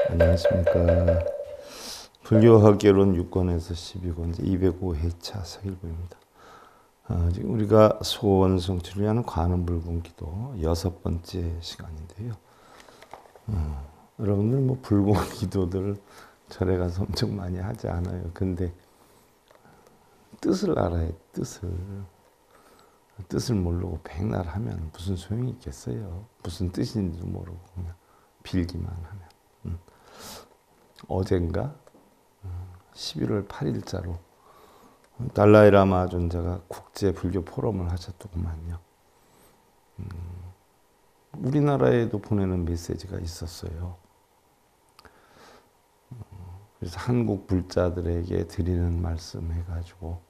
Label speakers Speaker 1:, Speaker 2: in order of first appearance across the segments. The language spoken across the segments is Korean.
Speaker 1: 안녕하십니까. 불교학개론 6권에서 12권 205회차 서일부입니다. 지금 우리가 소원성취를 위한 관음불공기도 6번째 시간인데요. 여러분들 뭐 불공기도들 절에 가서 엄청 많이 하지 않아요. 근데 뜻을 알아야 뜻을 모르고 백날 하면 무슨 소용이 있겠어요. 무슨 뜻인지도 모르고 그냥 빌기만 하면. 어젠가 11월 8일자로 달라이라마 존자가 국제 불교 포럼을 하셨더구만요. 우리나라에도 보내는 메시지가 있었어요. 그래서 한국 불자들에게 드리는 말씀 해가지고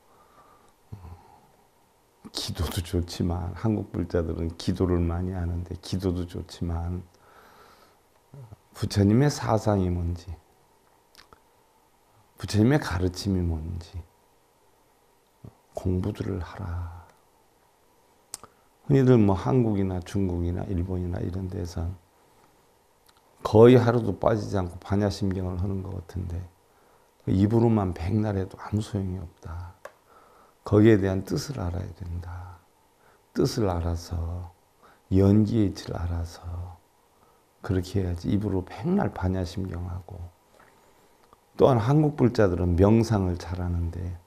Speaker 1: 기도도 좋지만 한국 불자들은 기도를 많이 하는데 기도도 좋지만 부처님의 사상이 뭔지 부처님의 가르침이 뭔지 공부들을 하라. 흔히들 뭐 한국이나 중국이나 일본이나 이런 데선 거의 하루도 빠지지 않고 반야심경을 하는 것 같은데 입으로만 백날 해도 아무 소용이 없다. 거기에 대한 뜻을 알아야 된다. 뜻을 알아서 연기의 이치를 알아서 그렇게 해야지 입으로 백날 반야심경하고 또한 한국 불자들은 명상을 잘하는데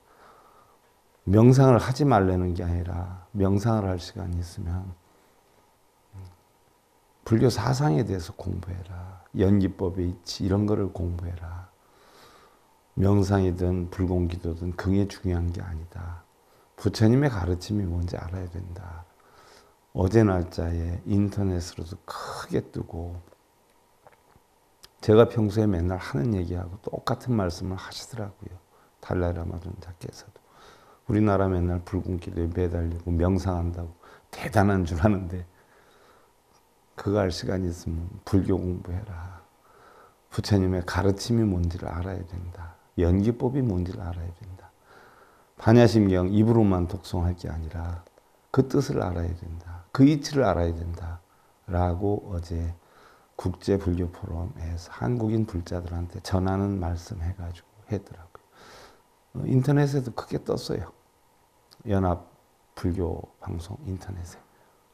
Speaker 1: 명상을 하지 말라는 게 아니라 명상을 할 시간이 있으면 불교 사상에 대해서 공부해라. 연기법의 이치 이런 거를 공부해라. 명상이든 불공기도든 그게 중요한 게 아니다. 부처님의 가르침이 뭔지 알아야 된다. 어제 날짜에 인터넷으로도 크게 뜨고 제가 평소에 맨날 하는 얘기하고 똑같은 말씀을 하시더라고요. 달라이라마 존자께서도. 우리나라 맨날 불공기도에 매달리고 명상한다고 대단한 줄 아는데 그거 할 시간이 있으면 불교 공부해라. 부처님의 가르침이 뭔지를 알아야 된다. 연기법이 뭔지를 알아야 된다. 반야심경 입으로만 독송할 게 아니라 그 뜻을 알아야 된다. 그 이치를 알아야 된다. 라고 어제 국제 불교 포럼에서 한국인 불자들한테 전하는 말씀 해가지고 했더라고요. 인터넷에도 크게 떴어요. 연합 불교 방송 인터넷에.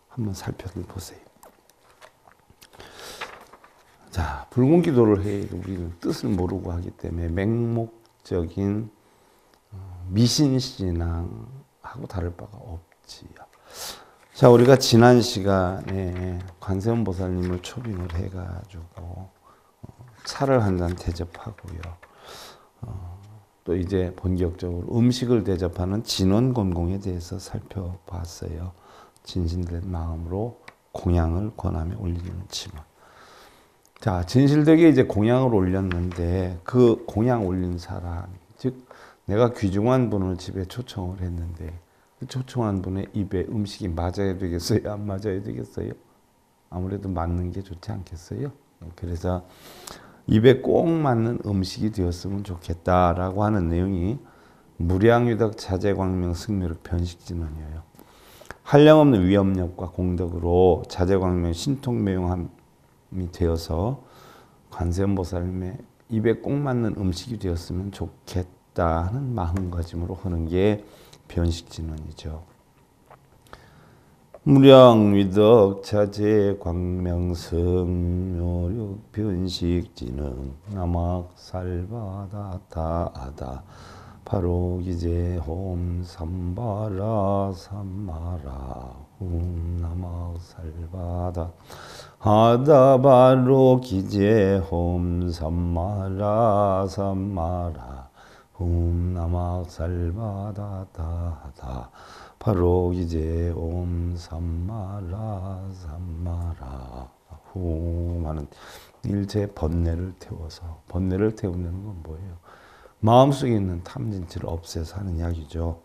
Speaker 1: 한번 살펴보세요. 자, 불공기도를 해 우리는 뜻을 모르고 하기 때문에 맹목적인 미신신앙하고 다를 바가 없지요. 자, 우리가 지난 시간에 관세음 보살님을 초빙을 해가지고 차를 한 잔 대접하고요. 또 이제 본격적으로 음식을 대접하는 진원곤공에 대해서 살펴봤어요. 진실된 마음으로 공양을 권함에 올리는 침원. 자, 진실되게 이제 공양을 올렸는데 그 공양 올린 사람, 즉 내가 귀중한 분을 집에 초청을 했는데 초청한 분의 입에 음식이 맞아야 되겠어요? 안 맞아야 되겠어요? 아무래도 맞는 게 좋지 않겠어요? 그래서 입에 꼭 맞는 음식이 되었으면 좋겠다라고 하는 내용이 무량유덕 자재광명 승묘력 변식진언이에요. 한량없는 위엄력과 공덕으로 자재광명 신통매용함이 되어서 관세음보살님의 입에 꼭 맞는 음식이 되었으면 좋겠다는 마음가짐으로 하는 게 변식진언이죠. 무량위덕 자제 광명성 묘력 변식진언 남악살바다 다아다 바로 기제 홈 삼바라 삼마라 홈 남악살바다 하다 바로 기제 홈 삼마라 삼마라 홈 남악살바다 다다 바로 이제 옴 삼마라 삼마라 홈 하는 일체 번뇌를 태워서 번뇌를 태우는 건 뭐예요? 마음속에 있는 탐진치를 없애서 하는 이야기죠.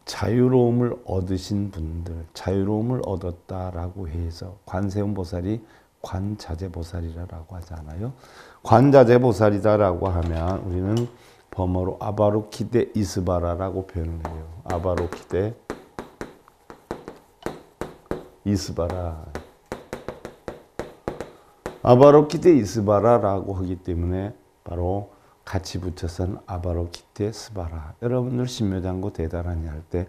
Speaker 1: 자유로움을 얻으신 분들, 자유로움을 얻었다라고 해서 관세음 보살이 관자재보살이라고 하잖아요. 관자재보살이다라고 하면 우리는 범어로 아바로키데 이스바라라고 표현을 해요. 아바로키데 이스바라. 아바로키데 이스바라라고 하기 때문에 바로 같이 붙여서는 아바로키데 스바라. 여러분들 신묘장구 대단하니 할 때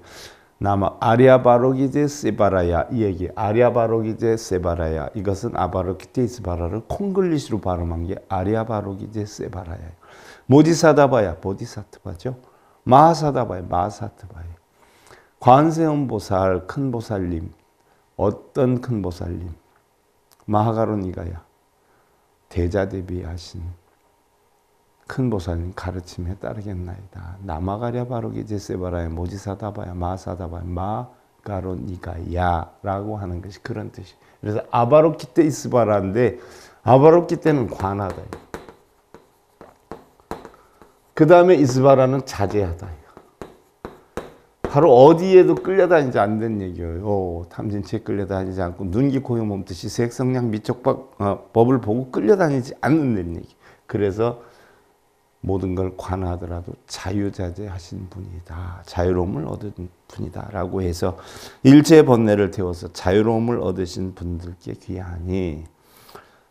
Speaker 1: 남아 아리아바로기제 세바라야 이 얘기 아리아바로기제 세바라야 이것은 아바로키데 이스바라를 콩글리시로 발음한 게 아리아바로기제 세바라야. 모지사다바야 보디사트바죠. 마하사다바야 마하사트바야. 관세음보살 큰 보살님 어떤 큰 보살님 마하가로니가야 대자대비하신 큰 보살님 가르침에 따르겠나이다. 나마가랴 바로기제 세바라야 모지사다바야 마하사다바야 마가로니가야 라고 하는 것이 그런 뜻이. 그래서 아바로키테 이스바라인데 아바로키테는 관하다. 그 다음에 이스바라는 자제하다. 바로 어디에도 끌려다니지 않는 얘기예요. 탐진치에 끌려다니지 않고 눈기 고요 몸뜻이 색성량 미촉박 법을 보고 끌려다니지 않는 얘기. 그래서 모든 걸 관하더라도 자유자재하신 분이다. 자유로움을 얻은 분이다. 라고 해서 일체 번뇌를 태워서 자유로움을 얻으신 분들께 귀하니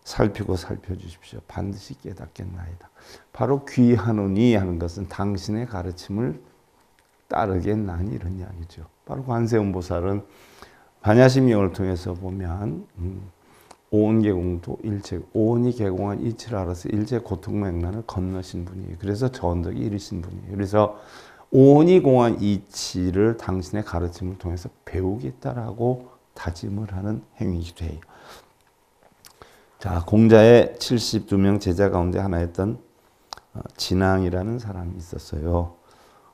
Speaker 1: 살피고 살펴주십시오. 반드시 깨닫겠나이다. 바로 귀하노니 하는 것은 당신의 가르침을 따르겠나니 이런 이야기죠. 바로 관세음보살은 반야심경을 통해서 보면 오온계공도 일체 오온이 개공한 이치를 알아서 일체 고통맹난을 건너신 분이에요. 그래서 저언덕이 이르신 분이에요. 그래서 오온이 공한 이치를 당신의 가르침을 통해서 배우겠다라고 다짐을 하는 행위이기도 해요. 자, 공자의 72명 제자 가운데 하나였던 진왕이라는 사람이 있었어요.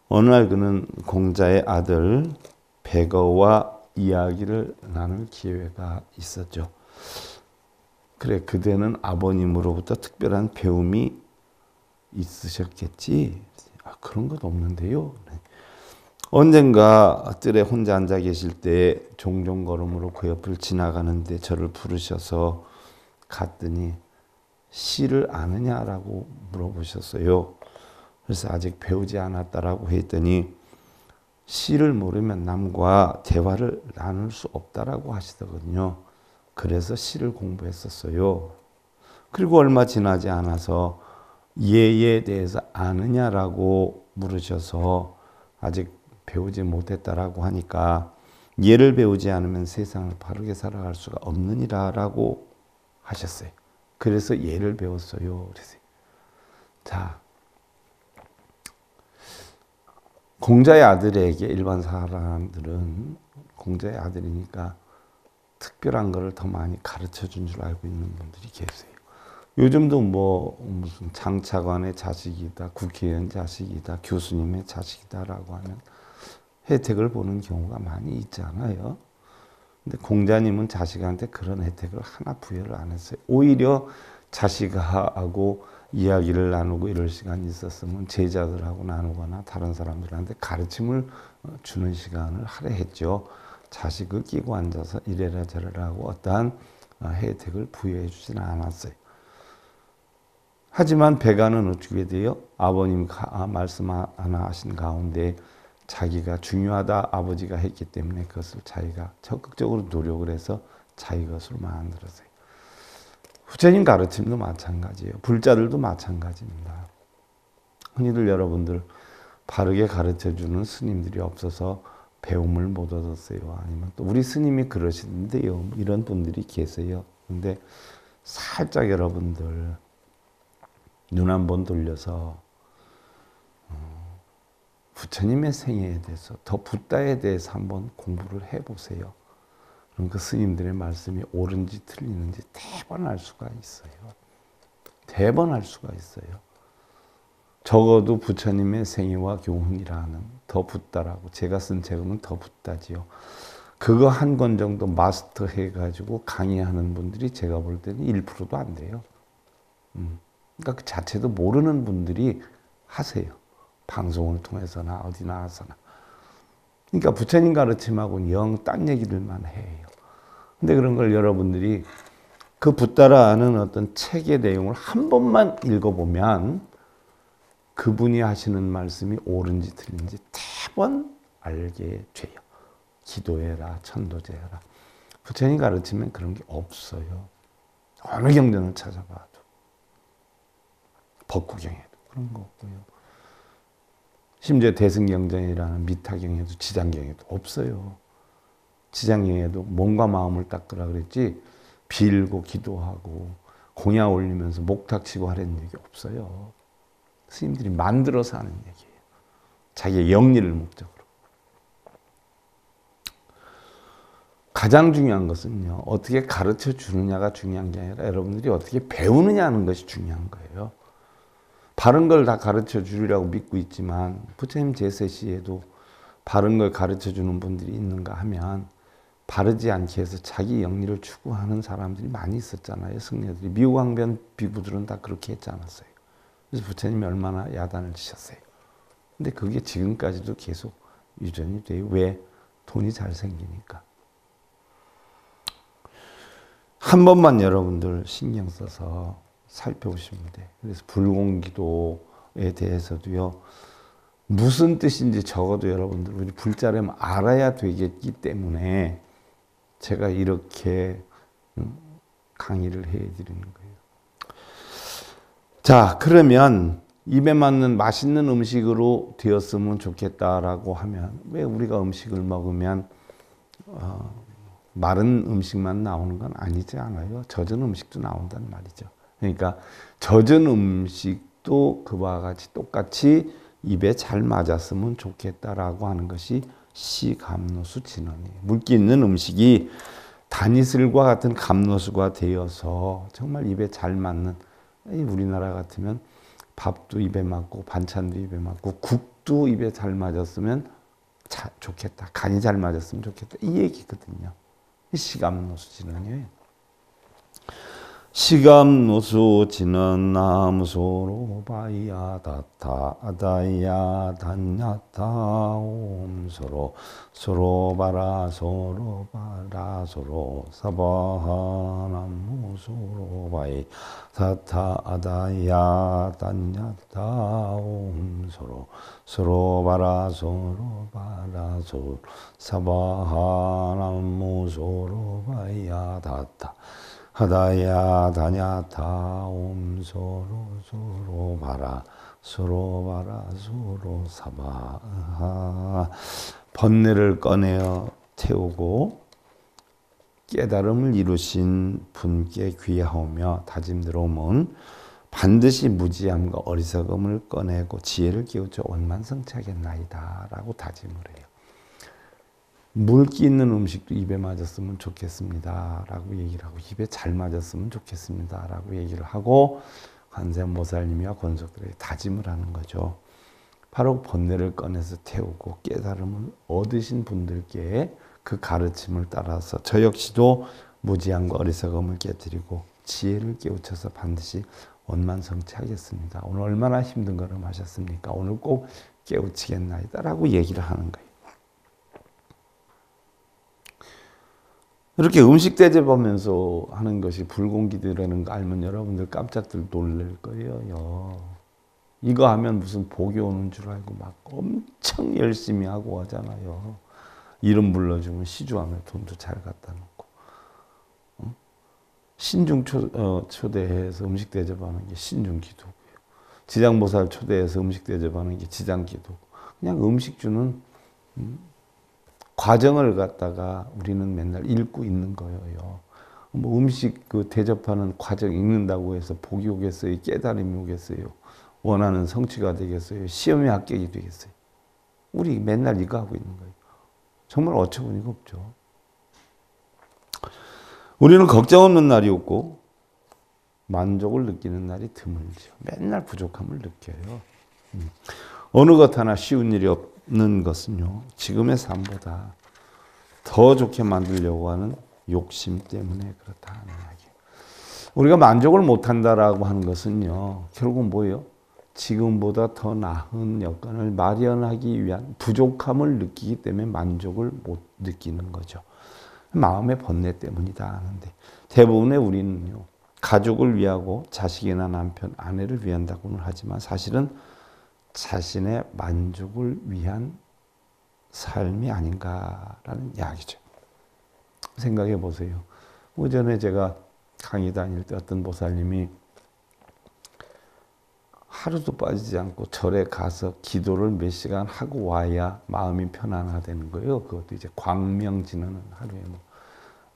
Speaker 1: 어느 날 그는 공자의 아들 백어와 이야기를 나눌 기회가 있었죠. 그래, 그대는 아버님으로부터 특별한 배움이 있으셨겠지? 그런 것 없는데요. 언젠가 뜰에 혼자 앉아 계실 때 종종 걸음으로 그 옆을 지나가는데 저를 부르셔서 갔더니 시를 아느냐라고 물어보셨어요. 그래서 아직 배우지 않았다라고 했더니 시를 모르면 남과 대화를 나눌 수 없다라고 하시더군요. 그래서 시를 공부했었어요. 그리고 얼마 지나지 않아서 예에 대해서 아느냐라고 물으셔서 아직 배우지 못했다라고 하니까 예를 배우지 않으면 세상을 바르게 살아갈 수가 없느니라라고 하셨어요. 그래서 예를 배웠어요. 그래서 자, 공자의 아들에게 일반 사람들은 공자의 아들이니까 특별한 것을 더 많이 가르쳐 준 줄 알고 있는 분들이 계세요. 요즘도 뭐 무슨 장차관의 자식이다, 국회의원 자식이다, 교수님의 자식이다라고 하면 혜택을 보는 경우가 많이 있잖아요. 근데 공자님은 자식한테 그런 혜택을 하나 부여를 안 했어요. 오히려 자식하고 이야기를 나누고 이럴 시간이 있었으면 제자들하고 나누거나 다른 사람들한테 가르침을 주는 시간을 할애했죠. 자식을 끼고 앉아서 이래라 저래라 하고 어떠한 혜택을 부여해 주지는 않았어요. 하지만 백아는 어떻게 돼요? 아버님 말씀 하나 하신 가운데 자기가 중요하다 아버지가 했기 때문에 그것을 자기가 적극적으로 노력을 해서 자기 것으로 만들었어요. 부처님 가르침도 마찬가지예요. 불자들도 마찬가지입니다. 흔히들 여러분들 바르게 가르쳐주는 스님들이 없어서 배움을 못 얻었어요. 아니면 또 우리 스님이 그러시는데요. 이런 분들이 계세요. 근데 살짝 여러분들 눈 한번 돌려서 부처님의 생애에 대해서 더 붓다에 대해서 한번 공부를 해보세요. 그럼 그 스님들의 말씀이 옳은지 틀리는지 대번 알 수가 있어요. 대번 알 수가 있어요. 적어도 부처님의 생애와 교훈이라는 더 붓다라고 제가 쓴 책은 더 붓다지요. 그거 한 권 정도 마스터 해가지고 강의하는 분들이 제가 볼 때는 1%도 안 돼요. 그러니까 그 자체도 모르는 분들이 하세요. 방송을 통해서나 어디 나와서나. 그러니까 부처님 가르침하고는 영 딴 얘기들만 해요. 근데 그런 걸 여러분들이 그 붓다라는 어떤 책의 내용을 한 번만 읽어보면 그분이 하시는 말씀이 옳은지 틀린지 대번 알게 돼요. 기도해라, 천도제해라. 부처님 가르치면 그런 게 없어요. 어느 경전을 찾아봐도. 법구경에도 그런 거 없고요. 심지어 대승경전이라는 미타경에도 지장경에도 없어요. 지장경에도 몸과 마음을 닦으라 그랬지 빌고 기도하고 공야 올리면서 목탁 치고 하라는 얘기 없어요. 스님들이 만들어서 하는 얘기예요. 자기의 영리를 목적으로. 가장 중요한 것은요. 어떻게 가르쳐 주느냐가 중요한 게 아니라 여러분들이 어떻게 배우느냐 하는 것이 중요한 거예요. 바른 걸 다 가르쳐 주리라고 믿고 있지만 부처님 제세 시에도 바른 걸 가르쳐 주는 분들이 있는가 하면 바르지 않게 해서 자기 영리를 추구하는 사람들이 많이 있었잖아요. 승려들이. 미호광변 비구들은 다 그렇게 했지 않았어요. 그래서 부처님이 얼마나 야단을 치셨어요. 근데 그게 지금까지도 계속 유전이 돼요. 왜? 돈이 잘 생기니까. 한 번만 여러분들 신경 써서 살펴보시면 돼요. 그래서 불공기도에 대해서도요. 무슨 뜻인지 적어도 여러분들 우리 불자를 알아야 되겠기 때문에 제가 이렇게 강의를 해드리는 거예요. 자, 그러면 입에 맞는 맛있는 음식으로 되었으면 좋겠다라고 하면 왜 우리가 음식을 먹으면 마른 음식만 나오는 건 아니지 않아요? 젖은 음식도 나온단 말이죠. 그러니까 젖은 음식도 그와 같이 똑같이 입에 잘 맞았으면 좋겠다라고 하는 것이 시감노수 진언이에요. 물기 있는 음식이 다니슬과 같은 감노수가 되어서 정말 입에 잘 맞는, 우리나라 같으면 밥도 입에 맞고 반찬도 입에 맞고 국도 입에 잘 맞았으면 좋겠다. 간이 잘 맞았으면 좋겠다. 이 얘기거든요. 시감노수 진언이에요. 시감노수 진언 남소로 바이야 다타 아다이야 단야타 옴소로 소로 바라 소로 사바하남무소로 바이 다타 아다이야 단야타 옴소로 소로 바라 소로 사바하남무소로 바이야 다타 하다야 다냐타 옴소로 소로 바라 소로 사바. 번뇌를 꺼내어 태우고 깨달음을 이루신 분께 귀하오며 다짐들어오면 반드시 무지함과 어리석음을 꺼내고 지혜를 깨우쳐 원만성취하겠나이다 라고 다짐을 해요. 물기 있는 음식도 입에 맞았으면 좋겠습니다 라고 얘기를 하고 입에 잘 맞았으면 좋겠습니다 라고 얘기를 하고 관세음보살님이와 권속들에게 다짐을 하는 거죠. 바로 번뇌를 꺼내서 태우고 깨달음을 얻으신 분들께 그 가르침을 따라서 저 역시도 무지함과 어리석음을 깨뜨리고 지혜를 깨우쳐서 반드시 원만성취하겠습니다. 오늘 얼마나 힘든 걸음 하셨습니까? 오늘 꼭 깨우치겠나이다 라고 얘기를 하는 거예요. 이렇게 음식 대접하면서 하는 것이 불공기도라는 거 알면 여러분들 깜짝들 놀랄 거예요. 이거 하면 무슨 복이 오는 줄 알고 막 엄청 열심히 하고 하잖아요. 이름 불러주면 시주하면 돈도 잘 갖다 놓고. 신중 초대해서 음식 대접하는 게 신중 기도고요. 지장보살 초대해서 음식 대접하는 게 지장 기도. 그냥 음식 주는 과정을 갖다가 우리는 맨날 읽고 있는 거예요. 뭐 음식 그 대접하는 과정 읽는다고 해서 복이 오겠어요? 깨달음이 오겠어요? 원하는 성취가 되겠어요? 시험에 합격이 되겠어요? 우리 맨날 이거 하고 있는 거예요. 정말 어처구니가 없죠. 우리는 걱정 없는 날이 없고 만족을 느끼는 날이 드물죠. 맨날 부족함을 느껴요. 어느 것 하나 쉬운 일이 없는 것은요, 지금의 삶보다 더 좋게 만들려고 하는 욕심 때문에 그렇다는 이야기예요. 우리가 만족을 못한다라고 하는 것은요, 결국은 뭐예요? 지금보다 더 나은 여건을 마련하기 위한 부족함을 느끼기 때문에 만족을 못 느끼는 거죠. 마음의 번뇌 때문이다 하는데, 대부분의 우리는요, 가족을 위하고 자식이나 남편, 아내를 위한다고는 하지만 사실은 자신의 만족을 위한 삶이 아닌가라는 이야기죠. 생각해 보세요. 오전에 제가 강의 다닐 때 어떤 보살님이 하루도 빠지지 않고 절에 가서 기도를 몇 시간 하고 와야 마음이 편안하다는 거예요. 그것도 이제 광명진언은 하루에 뭐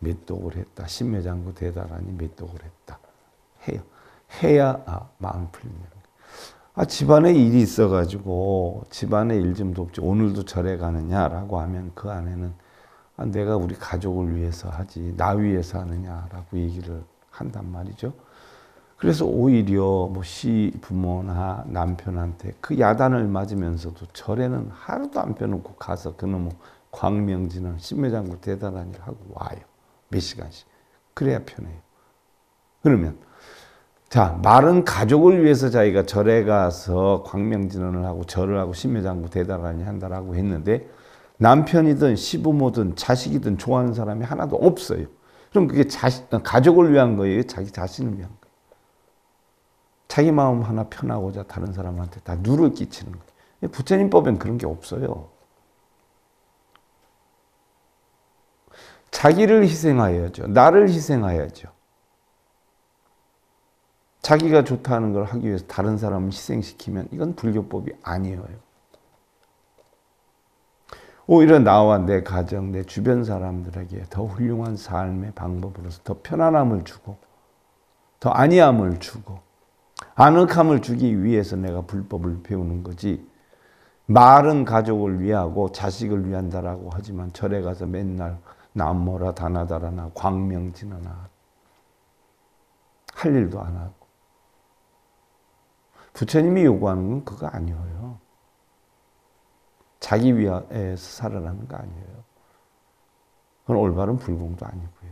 Speaker 1: 몇 독을 했다. 신묘장구 대다라니 몇 독을 했다. 해요. 해야 마음 풀리는 거예요. 집안에 일이 있어가지고 집안에 일 좀 돕지. 오늘도 절에 가느냐라고 하면 그 안에는 내가 우리 가족을 위해서 하지 나 위해서 하느냐라고 얘기를 한단 말이죠. 그래서 오히려 뭐 시부모나 남편한테 그 야단을 맞으면서도 절에는 하루도 안 빼놓고 가서 그놈의 광명진언 신묘장구 대단한 일 하고 와요. 몇 시간씩. 그래야 편해요. 그러면 자, 말은 가족을 위해서 자기가 절에 가서 광명진언을 하고 절을 하고 신묘장구 대단하니 한다라고 했는데 남편이든 시부모든 자식이든 좋아하는 사람이 하나도 없어요. 그럼 그게 가족을 위한 거예요? 자기 자신을 위한 거예요? 자기 마음 하나 편하고자 다른 사람한테 다 누를 끼치는 거예요. 부처님법엔 그런 게 없어요. 자기를 희생하여야죠. 나를 희생하여야죠. 자기가 좋다는 걸 하기 위해서 다른 사람을 희생시키면 이건 불교법이 아니에요. 오히려 나와 내 가정, 내 주변 사람들에게 더 훌륭한 삶의 방법으로서 더 편안함을 주고 더 안위함을 주고 아늑함을 주기 위해서 내가 불법을 배우는 거지. 말은 가족을 위하고 자식을 위한다라고 하지만 절에 가서 맨날 남모라 다나다라나 광명진언나 할 일도 안 하고 부처님이 요구하는 건 그거 아니에요. 자기 위해서 살아라는 거 아니에요. 그건 올바른 불공도 아니고요.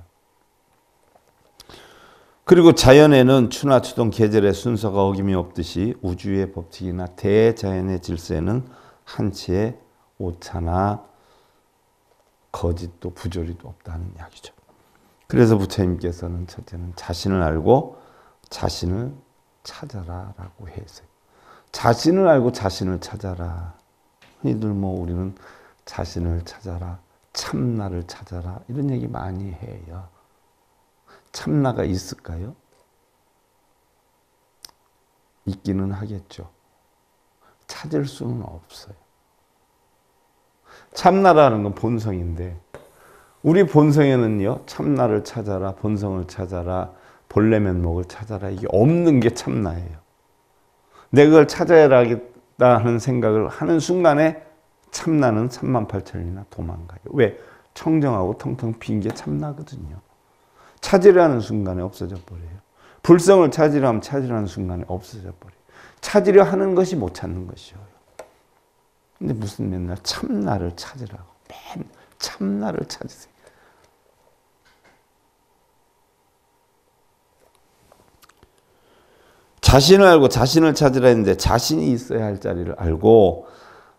Speaker 1: 그리고 자연에는 추나 추동 계절의 순서가 어김이 없듯이 우주의 법칙이나 대자연의 질서에는 한치의 오차나 거짓도 부조리도 없다는 이야기죠. 그래서 부처님께서는 첫째는 자신을 알고 자신을 찾아라라고 했어요. 자신을 알고 자신을 찾아라. 흔히들 뭐 우리는 자신을 찾아라, 참나를 찾아라 이런 얘기 많이 해요. 참나가 있을까요? 있기는 하겠죠. 찾을 수는 없어요. 참나라는 건 본성인데 우리 본성에는요, 참나를 찾아라, 본성을 찾아라, 본래 면목을 찾아라 이게 없는 게 참나예요. 내가 그걸 찾아야겠다 하는 생각을 하는 순간에 참나는 38,000리나 도망가요. 왜? 청정하고 텅텅 빈 게 참나거든요. 찾으려는 순간에 없어져 버려요. 불성을 찾으려면 찾으려는 순간에 없어져 버려요. 찾으려 하는 것이 못 찾는 것이에요. 근데 무슨 맨날 참나를 찾으라고. 맨 참나를 찾으세요. 자신을 알고 자신을 찾으라 했는데 자신이 있어야 할 자리를 알고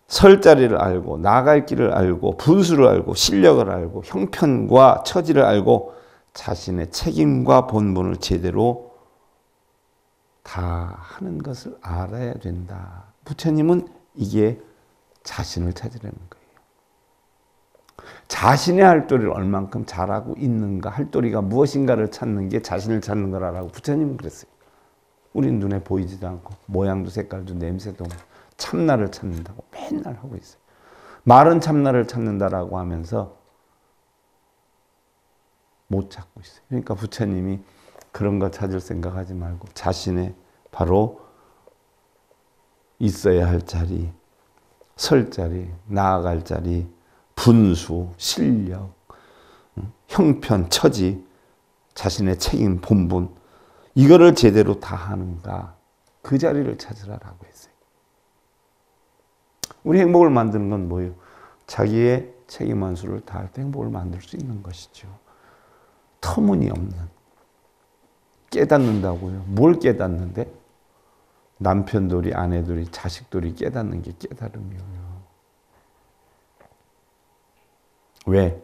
Speaker 1: 설 자리를 알고 나갈 길을 알고 분수를 알고 실력을 알고 형편과 처지를 알고 자신의 책임과 본분을 제대로 다 하는 것을 알아야 된다. 부처님은 이게 자신을 찾으라는 거예요. 자신의 할도리를 얼만큼 잘하고 있는가, 할도리가 무엇인가를 찾는 게 자신을 찾는 거라고 부처님은 그랬어요. 우린 눈에 보이지도 않고 모양도 색깔도 냄새도 없고 참나를 찾는다고 맨날 하고 있어요. 말은 참나를 찾는다라고 하면서 못 찾고 있어요. 그러니까 부처님이 그런 거 찾을 생각하지 말고 자신의 바로 있어야 할 자리, 설 자리, 나아갈 자리, 분수, 실력, 형편, 처지, 자신의 책임, 본분 이거를 제대로 다 하는가 그 자리를 찾으라라고 했어요. 우리 행복을 만드는 건 뭐예요? 자기의 책임 완수를 다할 때 행복을 만들 수 있는 것이죠. 터무니없는 깨닫는다고요. 뭘 깨닫는데? 남편들이, 아내들이, 자식들이 깨닫는 게 깨달음이에요. 왜?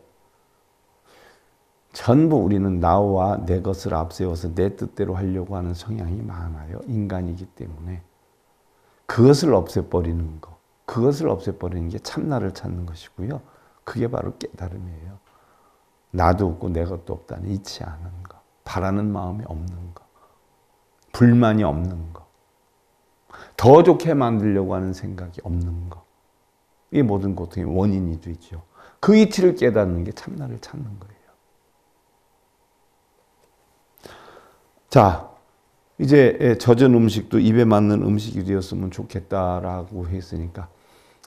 Speaker 1: 전부 우리는 나와 내 것을 앞세워서 내 뜻대로 하려고 하는 성향이 많아요. 인간이기 때문에. 그것을 없애버리는 거. 그것을 없애버리는 게 참나를 찾는 것이고요. 그게 바로 깨달음이에요. 나도 없고 내 것도 없다는 잊지 않은 거. 바라는 마음이 없는 거. 불만이 없는 거. 더 좋게 만들려고 하는 생각이 없는 거. 이게 모든 고통의 원인이 되죠. 그 이치를 깨닫는 게 참나를 찾는 거예요. 자, 이제 젖은 음식도 입에 맞는 음식이 되었으면 좋겠다라고 했으니까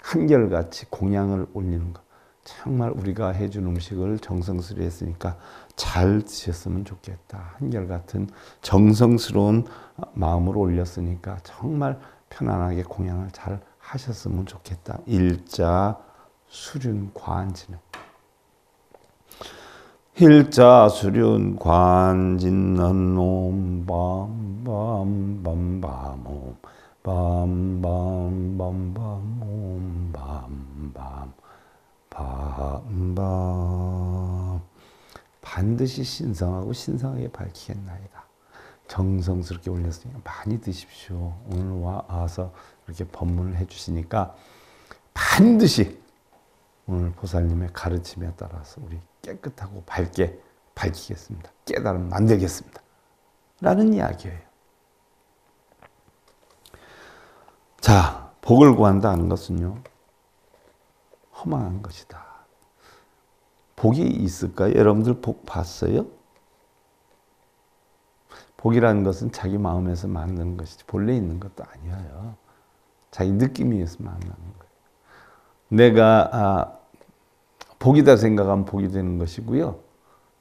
Speaker 1: 한결같이 공양을 올리는 거. 정말 우리가 해준 음식을 정성스레 했으니까 잘 드셨으면 좋겠다. 한결같은 정성스러운 마음으로 올렸으니까 정말 편안하게 공양을 잘 하셨으면 좋겠다. 일자 수륜 관진은 일자 수륜 관진은 옴 밤밤밤밤 밤밤밤밤 옴 밤밤 밤밤 반드시 신성하고 신성하게 밝히겠나이다. 정성스럽게 올렸으니까 많이 드십시오. 오늘 와서 이렇게 법문을 해주시니까 반드시 오늘 보살님의 가르침에 따라서 우리 깨끗하고 밝게 밝히겠습니다. 깨달음 만들겠습니다. 라는 이야기예요. 자, 복을 구한다는 것은요. 허망한 것이다. 복이 있을까요? 여러분들 복 봤어요? 복이라는 것은 자기 마음에서 만드는 것이지 본래 있는 것도 아니에요. 자기 느낌에 의해서 만나는 거예요. 내가 복이다 생각하면 복이 되는 것이고요.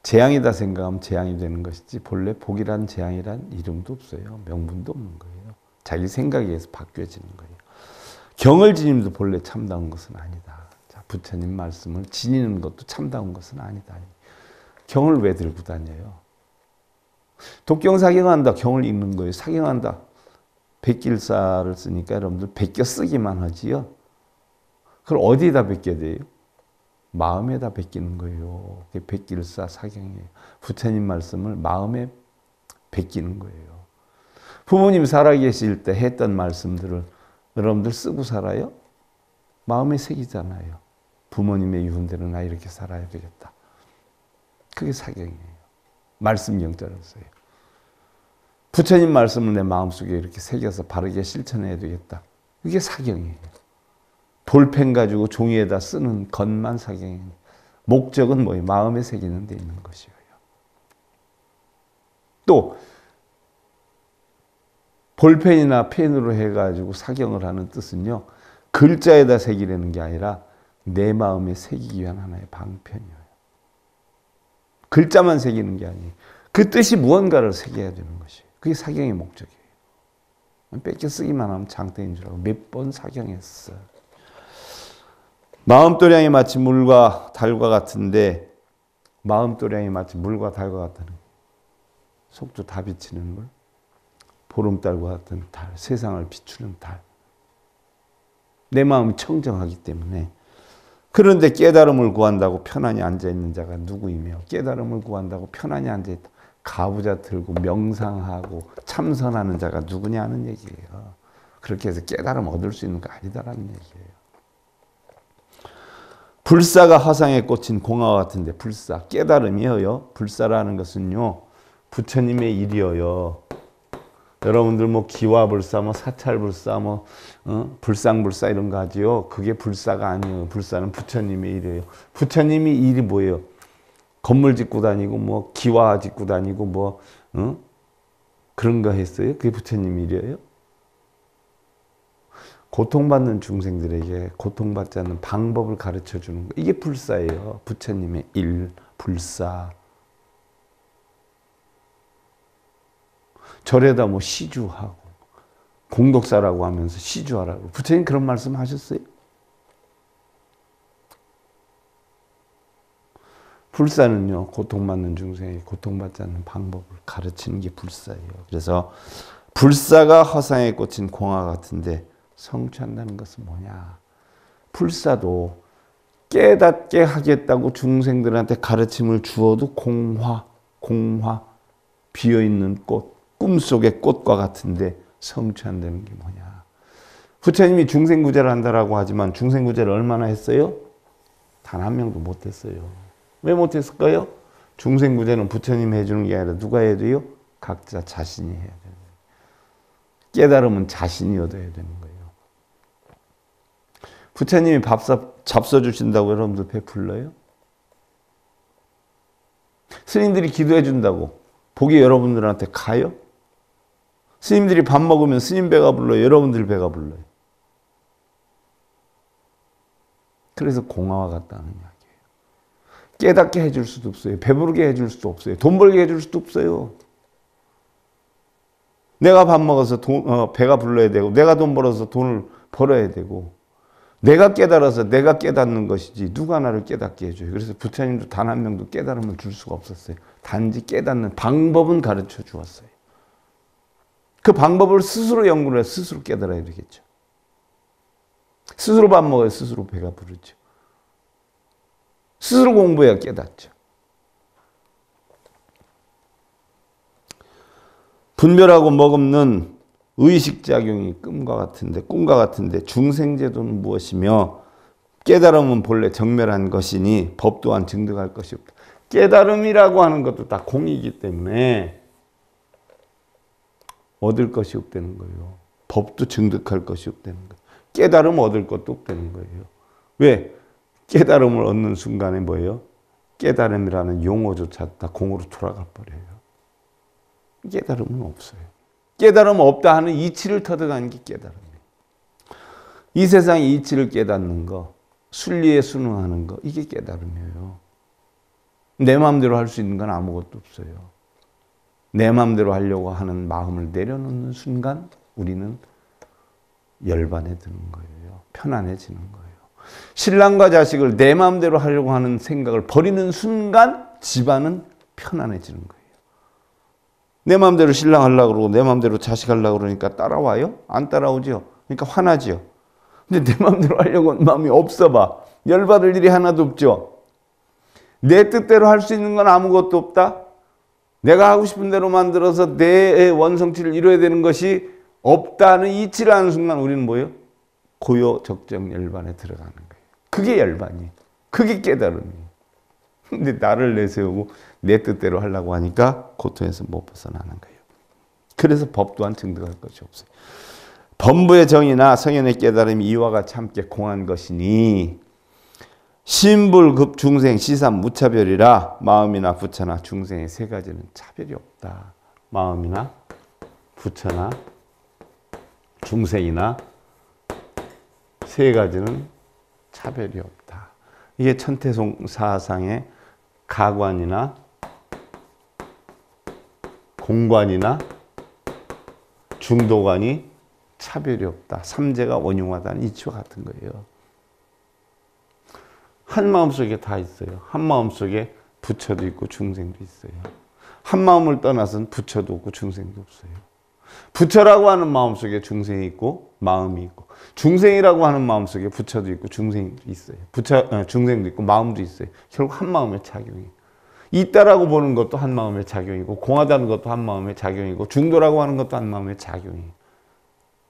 Speaker 1: 재앙이다 생각하면 재앙이 되는 것이지 본래 복이란 재앙이란 이름도 없어요. 명분도 없는 거예요. 자기 생각에 의해서 바뀌어지는 거예요. 경을 지님도 본래 참다운 것은 아니다. 자, 부처님 말씀을 지니는 것도 참다운 것은 아니다. 경을 왜 들고 다녀요? 독경 사경한다. 경을 읽는 거예요. 사경한다. 백길사를 쓰니까 여러분들 베껴 쓰기만 하지요. 그걸 어디에다 베껴야 돼요? 마음에다 베끼는 거예요. 그게 백길사 사경이에요. 부처님 말씀을 마음에 베끼는 거예요. 부모님 살아계실 때 했던 말씀들을 여러분들 쓰고 살아요? 마음에 새기잖아요. 부모님의 유훈대로 나 이렇게 살아야 되겠다. 그게 사경이에요. 말씀 영자를 써요. 부처님 말씀을 내 마음속에 이렇게 새겨서 바르게 실천해야 되겠다. 이게 사경이에요. 볼펜 가지고 종이에다 쓰는 것만 사경이에요. 목적은 뭐예요? 마음에 새기는 데 있는 것이에요. 또 볼펜이나 펜으로 해가지고 사경을 하는 뜻은요. 글자에다 새기려는 게 아니라 내 마음에 새기기 위한 하나의 방편이에요. 글자만 새기는 게 아니에요. 그 뜻이 무언가를 새겨야 되는 것이에요. 그게 사경의 목적이에요. 뺏겨 쓰기만 하면 장땡인 줄 알고 몇 번 사경했어요. 마음도량이 마치 물과 달과 같은데 마음도량이 마치 물과 달과 같다는 속도 다 비치는 물, 보름달과 같은 달, 세상을 비추는 달. 내 마음이 청정하기 때문에. 그런데 깨달음을 구한다고 편안히 앉아있는 자가 누구이며 깨달음을 구한다고 편안히 앉아있다. 가부좌 들고 명상하고 참선하는 자가 누구냐는 얘기예요. 그렇게 해서 깨달음 얻을 수 있는 거 아니다라는 얘기예요. 불사가 화상에 꽂힌 공화 같은데 불사 깨달음이에요. 불사라는 것은요 부처님의 일이에요. 여러분들 뭐 기와불사, 뭐 사찰불사, 뭐 불상불사 이런 거 하지요. 그게 불사가 아니에요. 불사는 부처님의 일이에요. 부처님이 일이 뭐예요? 건물 짓고 다니고 뭐 기와 짓고 다니고 뭐 그런 거 했어요. 그게 부처님 일이에요. 고통받는 중생들에게 고통받지 않는 방법을 가르쳐 주는 거. 이게 불사예요. 부처님의 일, 불사. 절에다 뭐 시주하고 공덕사라고 하면서 시주하라고. 부처님 그런 말씀 하셨어요? 불사는요, 고통받는 중생에게 고통받지 않는 방법을 가르치는 게 불사예요. 그래서 불사가 화상에 꽂힌 공화 같은데 성취한다는 것은 뭐냐? 불사도 깨닫게 하겠다고 중생들한테 가르침을 주어도 공화, 비어있는 꽃, 꿈속의 꽃과 같은데 성취한다는 게 뭐냐? 부처님이 중생구제를 한다라고 하지만 중생구제를 얼마나 했어요? 단 한 명도 못했어요. 왜 못했을까요? 중생구제는 부처님이 해주는 게 아니라 누가 해야 돼요? 각자 자신이 해야 돼요. 깨달음은 자신이 얻어야 되는 거예요. 부처님이 잡숴 주신다고 여러분들 베풀러요? 스님들이 기도해 준다고 복이 여러분들한테 가요? 스님들이 밥 먹으면 스님 배가 불러요? 여러분들 배가 불러요? 그래서 공화와 같다는 이야기예요. 깨닫게 해줄 수도 없어요. 배부르게 해줄 수도 없어요. 돈 벌게 해줄 수도 없어요. 내가 밥 먹어서 배가 불러야 되고 내가 돈 벌어서 돈을 벌어야 되고 내가 깨달아서 내가 깨닫는 것이지 누가 나를 깨닫게 해줘요. 그래서 부처님도 단 한 명도 깨달음을 줄 수가 없었어요. 단지 깨닫는 방법은 가르쳐 주었어요. 그 방법을 스스로 연구를 해서 스스로 깨달아야 되겠죠. 스스로 밥 먹어야 스스로 배가 부르죠. 스스로 공부해야 깨닫죠. 분별하고 머금는 의식작용이 꿈과 같은데 중생제도는 무엇이며 깨달음은 본래 정멸한 것이니 법 또한 증득할 것이 없다. 깨달음이라고 하는 것도 다 공이기 때문에 얻을 것이 없다는 거예요. 법도 증득할 것이 없다는 거예요. 깨달음 얻을 것도 없다는 거예요. 왜? 깨달음을 얻는 순간에 뭐예요? 깨달음이라는 용어조차 다 공으로 돌아가 버려요. 깨달음은 없어요. 깨달음 없다 하는 이치를 터득하는 게 깨달음이에요. 이 세상의 이치를 깨닫는 거, 순리에 순응하는 거, 이게 깨달음이에요. 내 마음대로 할 수 있는 건 아무것도 없어요. 내 마음대로 하려고 하는 마음을 내려놓는 순간 우리는 열반에 드는 거예요. 편안해지는 거예요. 신랑과 자식을 내 마음대로 하려고 하는 생각을 버리는 순간 집안은 편안해지는 거예요. 내 마음대로 신랑 하려고 그러고 내 마음대로 자식 하려고 그러니까 따라와요? 안 따라오죠? 그러니까 화나죠? 근데 내 마음대로 하려고 하는 마음이 없어 봐. 열받을 일이 하나도 없죠? 내 뜻대로 할 수 있는 건 아무것도 없다? 내가 하고 싶은 대로 만들어서 내 원성치를 이루어야 되는 것이 없다는 이치를 하는 순간 우리는 뭐예요? 고요, 적정, 열반에 들어가는 거예요. 그게 열반이에요. 그게 깨달음이에요. 근데 나를 내세우고 내 뜻대로 하려고 하니까 고통에서 못 벗어나는 거예요. 그래서 법 또한 증득할 것이 없어요. 범부의 정의나 성현의 깨달음이 이와 같이 함께 공한 것이니 신불급 중생 시삼 무차별이라 마음이나 부처나 중생의 세 가지는 차별이 없다. 마음이나 부처나 중생이나 세 가지는 차별이 없다. 이게 천태송 사상의 가관이나 공관이나 중도관이 차별이 없다. 삼재가 원흉하다는 이치와 같은 거예요. 한 마음속에 다 있어요. 한 마음속에 부처도 있고 중생도 있어요. 한 마음을 떠나서는 부처도 없고 중생도 없어요. 부처라고 하는 마음속에 중생이 있고 마음이 있고 중생이라고 하는 마음속에 부처도 있고 중생도 있어요. 중생도 있고 마음도 있어요. 결국 한 마음의 작용이에요. 있다라고 보는 것도 한 마음의 작용이고 공하다는 것도 한 마음의 작용이고 중도라고 하는 것도 한 마음의 작용이에요.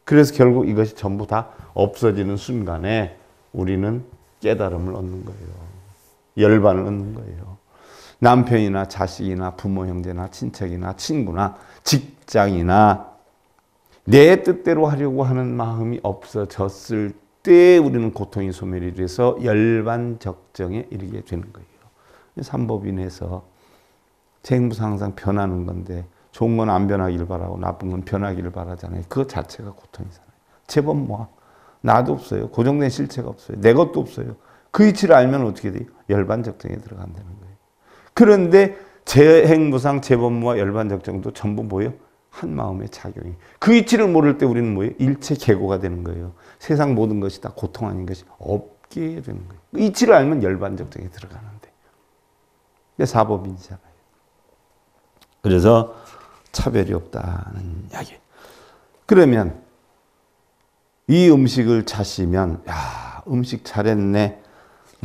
Speaker 1: 그래서 결국 이것이 전부 다 없어지는 순간에 우리는 깨달음을 얻는 거예요. 열반을 얻는 거예요. 남편이나 자식이나 부모, 형제나 친척이나 친구나 직장이나 내 뜻대로 하려고 하는 마음이 없어졌을 때 우리는 고통이 소멸이 돼서 열반적정에 이르게 되는 거예요. 삼법인에서 제 행보는 항상 변하는 건데 좋은 건 안 변하기를 바라고 나쁜 건 변하기를 바라잖아요. 그것 자체가 고통이잖아요. 제법 나도 없어요. 고정된 실체가 없어요. 내 것도 없어요. 그 이치를 알면 어떻게 돼요? 열반적정에 들어간다는 거예요. 그런데 재행무상, 재법무와 열반적정도 전부 뭐예요? 한 마음의 작용이. 그 이치를 모를 때 우리는 뭐예요? 일체 계고가 되는 거예요. 세상 모든 것이 다 고통 아닌 것이 없게 되는 거예요. 그 이치를 알면 열반적정에 들어가는데. 이게 사법인이잖아요. 그래서 차별이 없다는 이야기. 그러면 이 음식을 차시면 야, 음식 잘했네.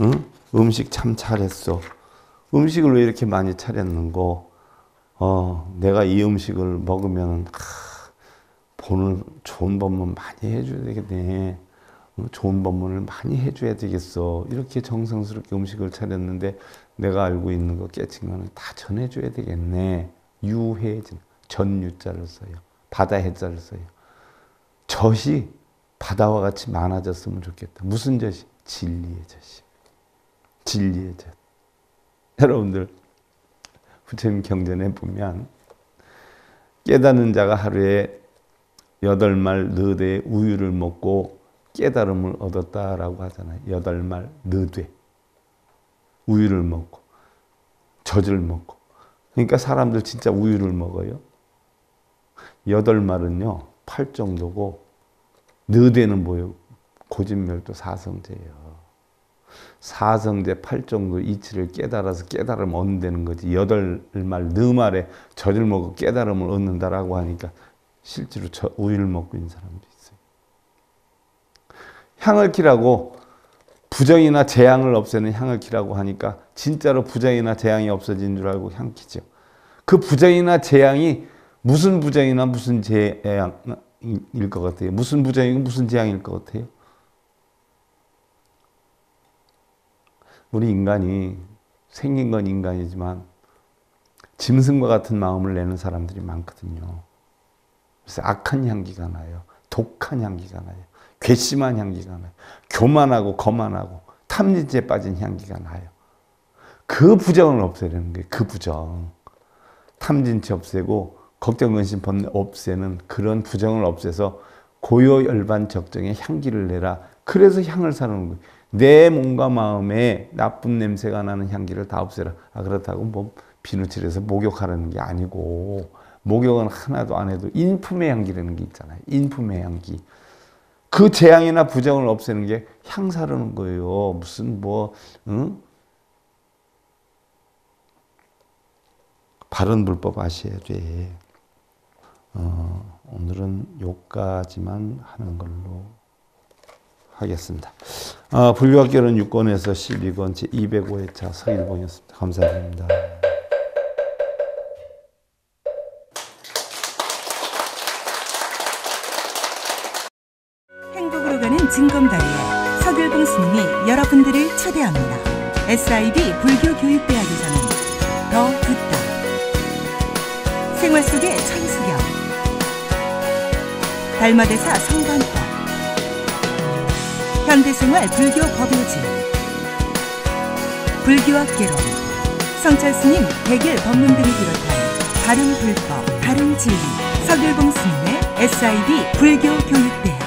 Speaker 1: 응? 음식 참 잘했어. 음식을 왜 이렇게 많이 차렸는고? 내가 이 음식을 먹으면 좋은 법문 많이 해줘야 되겠네. 좋은 법문을 많이 해줘야 되겠어. 이렇게 정성스럽게 음식을 차렸는데 내가 알고 있는 거 깨친 거는 다 전해줘야 되겠네. 유해진, 전유자를 써요. 바다 해자를 써요. 젖이 바다와 같이 많아졌으면 좋겠다. 무슨 젖이? 진리의 젖이. 진리의 젖. 여러분들 부처님 경전에 보면 깨닫는 자가 하루에 8말 너대 우유를 먹고 깨달음을 얻었다라고 하잖아요. 8말 너대 우유를 먹고 젖을 먹고. 그러니까 사람들 진짜 우유를 먹어요. 8말은요 8 정도고 너대는 뭐예요? 고진멸도 사성제예요. 사성제 8 정도 이치를 깨달아서 깨달음을 얻는다는 거지. 8말 너말에 젖을 먹고 깨달음을 얻는다라고 하니까 실제로 우유를 먹고 있는 사람도 있어요. 향을 키라고 부정이나 재앙을 없애는 향을 키라고 하니까 진짜로 부정이나 재앙이 없어진 줄 알고 향 키죠. 그 부정이나 재앙이 무슨 부정이나 무슨 재앙일 것 같아요? 무슨 부정이고 무슨 재앙일 것 같아요? 우리 인간이 생긴 건 인간이지만 짐승과 같은 마음을 내는 사람들이 많거든요. 그래서 악한 향기가 나요. 독한 향기가 나요. 괘씸한 향기가 나요. 교만하고 거만하고 탐진치에 빠진 향기가 나요. 그 부정을 없애려는 거예요. 그 부정. 탐진치 없애고 걱정, 근심, 번뇌 없애는 그런 부정을 없애서 고요열반적정의 향기를 내라. 그래서 향을 사는 거예요. 내 몸과 마음에 나쁜 냄새가 나는 향기를 다 없애라. 그렇다고 뭐 비누칠해서 목욕하라는 게 아니고, 목욕은 하나도 안 해도 인품의 향기라는 게 있잖아요. 인품의 향기. 그 재앙이나 부정을 없애는 게 향사라는 거예요. 무슨 바른 불법 아셔야 돼. 오늘은 요까지만 하는 걸로 하겠습니다. 불교학개론 6권에서 12권 제205회차 서일봉이었습니다. 감사드립니다.
Speaker 2: 행복으로 가는 징검다리에 서길봉 스님이 여러분들을 초대합니다. SIB 불교교육대학에서는 더 듣다, 생활 속의 천수경, 달마대사 성관법, 현대생활 불교 법요지, 불교학개론, 성찰스님 백일 법문 등을 비롯한 다른 불법, 다른 진리, 서길봉 스님의 SIB 불교교육대학.